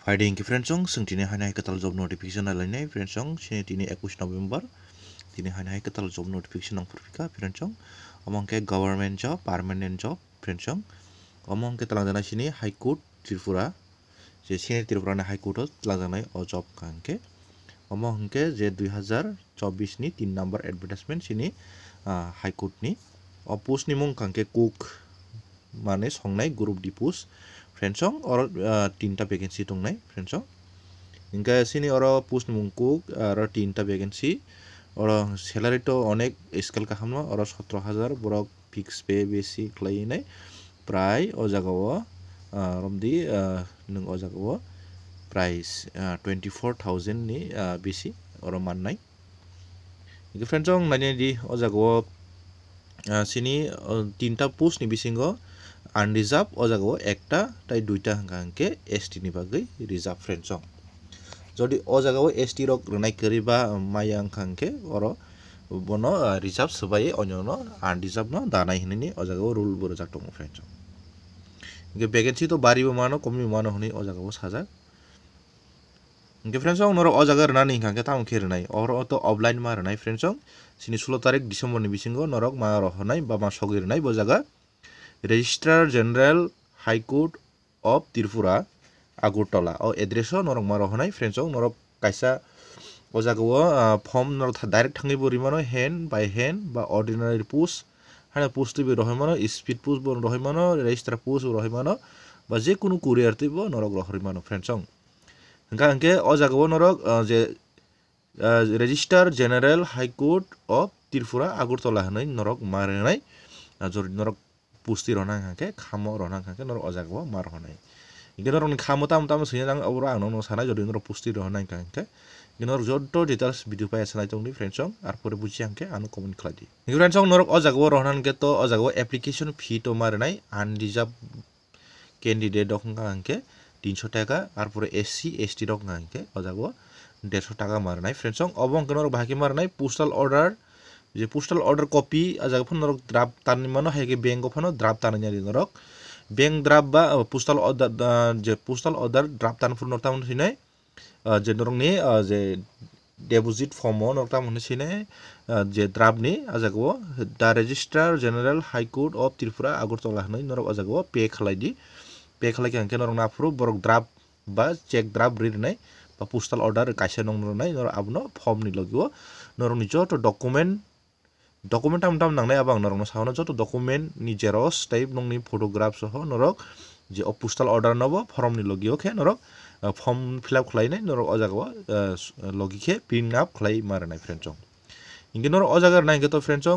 Hi ding friends song sing tini hanai ketal job notification alai friends song sini tini 21 November tini hanai ketal job notification ang purfika friends song among ke government job permanent job friends song among ke talang jana sini High Court Tripura je sini Tripura na High Court talang jana o job kangke among ke je 2024 ni 3 number advertisement sini High Court ni o post ni mung kangke cook mane songnai group di post friends song or 3 vacancy tongnai friends song ইনকা সিনি ওরা post মুংকুক আর 3টা vacancy ওরা salary তো অনেক scale কাহামনো ওরা 17,000 বড় fix pay বেসি ক্লাইনাই প্রায় ও জায়গাও রমদি নং ও জায়গাও প্রাইস 24,000 ni বেসি ওরা মাননাই ইনকা ফ্রেন্ডস অং নানি দি ও জায়গাও সিনি 3টা পোস্ট নি বিসিঙ্গো আনরিজার্ভ ও জায়গাও একটা তাই দুইটা হাঙ্কে এসটি নি বাগৈ রিজার্ভ ফ্রেন্ডস অং যদি ও জায়গাও এসটি রক রনাই করিবা মায়া আংখাংকে অর বন রিজার্ভ সবাই অন্যন আনরিজার্ভ ন দানাই হিনি ও জায়গাও রুল বড় জাটং ফ্রেন্ডস ইনকে ভ্যাকেন্সি তো বাড়িবো মানো কমি মানো হনি ও জায়গাও সাজা ইনকে ফ্রেন্ডস নর ও জায়গা রনানি হিংখাংকে তাম খেরনাই অর তো অফলাইন মা রনাই ফ্রেন্ডস সিনি 16 তারিখ ডিসেম্বর নি বিসিঙ্গ নরক মা রহনাই বা মা সগিরনাই বো জায়গা registrar general high court of Tripura Agurtala o address norok maro honai friends norok kaisa o jagao form norok direct thangi bori mano hand by hand ba ordinary post hana post bi rohai mano speed post bo rohai mano register post rohai mano ba je kunu courier tibo norok rohai mano friends hangka hangke o jagao norok je register general high court of Tripura Agurtala hanai norok marenai jori norok pusti ronang hangke khamo ronang hangke norok o jagao mar honai ইগেনৰ খামতাম তাম সিনাং অবৰা আনন সানা যদি নৰ পুষ্টি ৰহনাই কাংকে ইগেনৰ যত details video পাই আছে নাইতংনি ফ্রেন্ডসং আর পরে বুঝি আংকে আনো কমেন্ট খালাদি ফ্রেন্ডসং নরক অ জাগো রহনানকে তো অ জাগো অ্যাপ্লিকেশন ফি তো মারনাই আনরিজার্ভ ক্যান্ডিডেট দখঙ্গা আংকে 300 টাকা আর পরে এসসি এসটি দখঙ্গা আংকে অ জাগো 150 টাকা মারনাই ফ্রেন্ডসং অবং নর বাকি মারনাই পোস্টাল অর্ডার যে পোস্টাল অর্ডার কপি আ জাগো ফন নরক ড্রাফট তানি মানো হাইকে ব্যাংক ফনো ড্রাফট তানি নরক Bank draft ba postal order je postal order draft tan fur nortam sinai je norong ni je deposit form nortam sinai je draft ni ajago the registrar general high court of Tripura Agurtala hanai norok ajago pay khalai di pay khalai ke norong na furu borok draft ba check draft ri nai ba postal order kaisa nong nai norok abno form ni logiwo norong ni joto document tam nangnai abang norok sauna joto document ni xerox type nong ni photograph soho norok je postal order nobo form ni logio khe norok form fill up khlai nai norok ojago logi khe print up khlai marnai friends inge norok ojagar nai ke to friends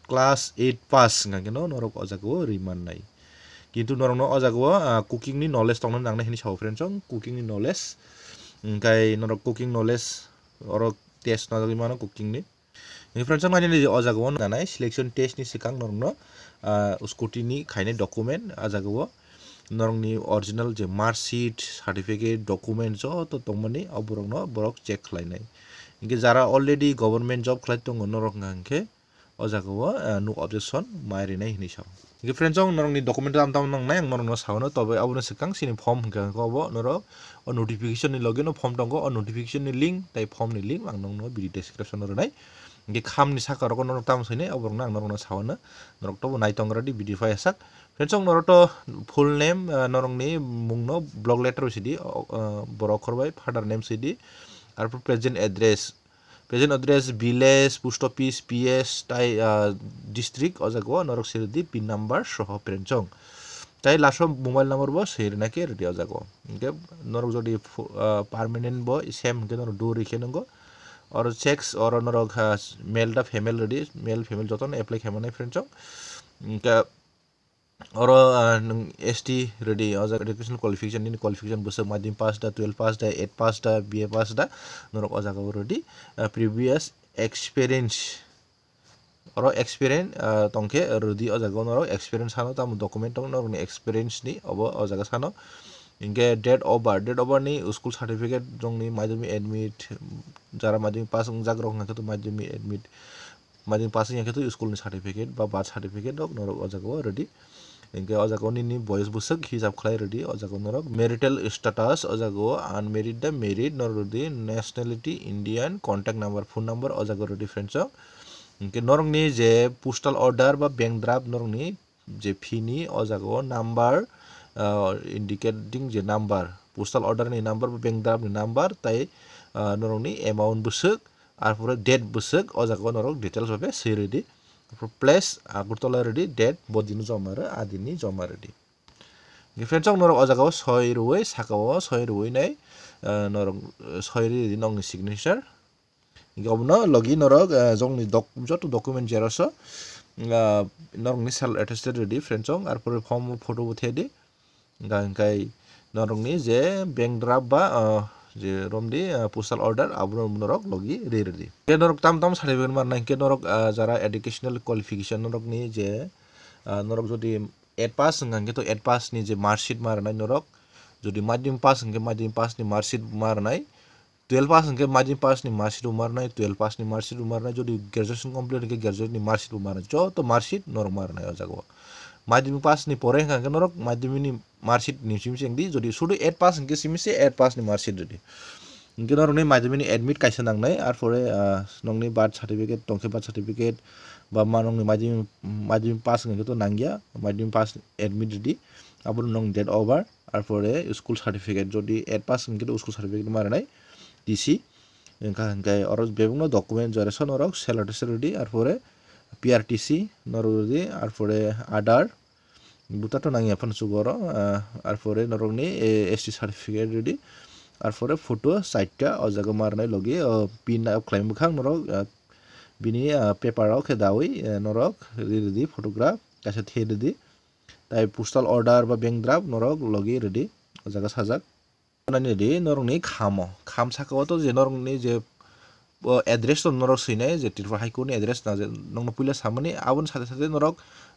class 8 pass ngai no norok ojago riman nai kintu norok no ojago cooking ni knowledge tongna nangnai hini saw friends cooking ni knowledge kai norok cooking knowledge orok test na jagi mano cooking ni friends ngai ni ojago nanai selection test ni sikang norok no scooty ni khaine document ajago norok ni original je mark sheet certificate document jo to tongmani oborok no borok check khlainai inge jara already government job khlai tong norok ngangke ojago no objection mairinai hini saw inge friends norok ni document tam nangnai ang norok no sawno tobe abono sikang sini form hingka ko norok o notification ni login form tongo o notification ni link tai form ni link ang no video description ro nai inge kham ni saka rok norok tam sine oborok nang norok no sawna norok to nai tongra di video file sak friends norok to full name norok ni mungno blog letter sidi borok khorbai father name sidi ar present address village post office ps tai district ojago norok sirdi pin number soho friends tai laso mobile number bo sirna ke ready ojago inge norok jodi permanent bo same ke norok do rikhe nango or checks or norok male da female ready male female joton apply khamane friends inka or ST ready as education qualification bose madhyam pass da 12 pass da 8 pass da BA pass da norok ajaga ready previous experience or experience tongke ready ajaga norok experience hano tam document tong norok ni experience ni obo ajaga sano inge date of birth ni school certificate jong ni madhyamik admit jara madhyamik pass jagrok ngake to madhyamik admit madhyamik pass ngake to school ni certificate ba birth certificate dok norok ajaga ready Engke ojago nini boys busuk hijab khlai redi ojago norok marital status ojago unmarried da married norodi nationality Indian contact number phone number ojago redi friends engke norok ni je postal order ba bank draft norok ni je fini ojago number indicating je number postal order ni number ba bank draft ni number tai norok ni amount busuk ar pore date busuk ojago norok details babe sei redi place Agartala ready date bodino joma re adini joma ready friends norok ojago soi ruoi sakao soi ruoi nai norok soi ri nong signature gobno logi norok jongni joto document xerox norok ni self attested ready friends ar pore form photo buthedi kai norok ni je bank draft ba je romdi postal order abro norok logi ready ke norok tam certificate marnai ke norok jara educational qualification norok ni je norok jodi 8 pass ngange to 8 pass ni je marksheet marnai norok jodi madhyamik pass nge madhyamik pass ni marksheet marnai 12 pass nge madhyamik pass ni marksheet marnai 12 pass ni marksheet marnai jodi graduation complete nge graduate ni marksheet marnai jo to marksheet norok marnai ojago madhyamik pass ni pore ngange norok madhyamik ni marksheet ni simseng di jodi sudu 8 pass nge simse 8 pass ni marksheet ready nge norok ni madhyamik ni admit kaisa nangnai ar pore nongni birth certificate tongke birth certificate ba manong ni madhyamik pass nge to nangya madhyamik pass admit ready abro nong date over ar pore school certificate jodi 8 pass nge to school certificate marnai TC engka oros bebungno document xerox norok self attested ready ar pore PRTC norodi ar pore Aadhaar buta to nangi aphan sugoro ar pore norok ni ST certificate ready ar pore photo 4ta o jaga marnai logi pin khlaim bukhang norok bini paper rok dawi norok ready photograph kaisa the ready tai postal order ba bank draft norok logi ready o jaga sajak nani ready norok ni kham sakao to je norok ni je address to norok sinai je Tripura High Court ni address na je nongno puila samani abon sate sate norok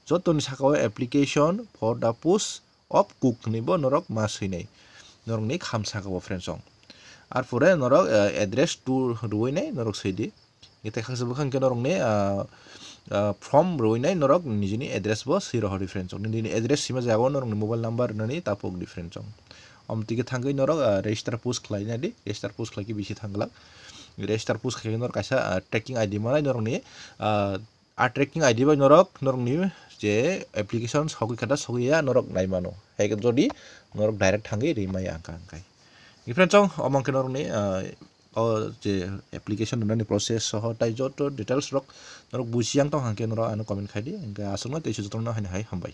jotoni sakao application for the post of cook ni bo norok ma sinai norok ni kham sakao friends ar pore norok address to ruinai norok seidi ite khakse bukhang ke norok ni from ruinai norok nijini address bo siro hori friends nini address sima jago norok ni mobile number nani tapok di friends amtike thangai norok register post khlaina di register post khlaki bisi thangla register post khlai norok kaisa tracking ID manai norok ni tracking ID bai norok ni je application sogui khata sogiya norok naimano hai jodi norok direct thangai rimai angkai friends amangke norok ni je application nani process soho tai joto details rok norok busiang tong hangke norok ano comment khaidi engka asungna teisu jotong na hai hambai।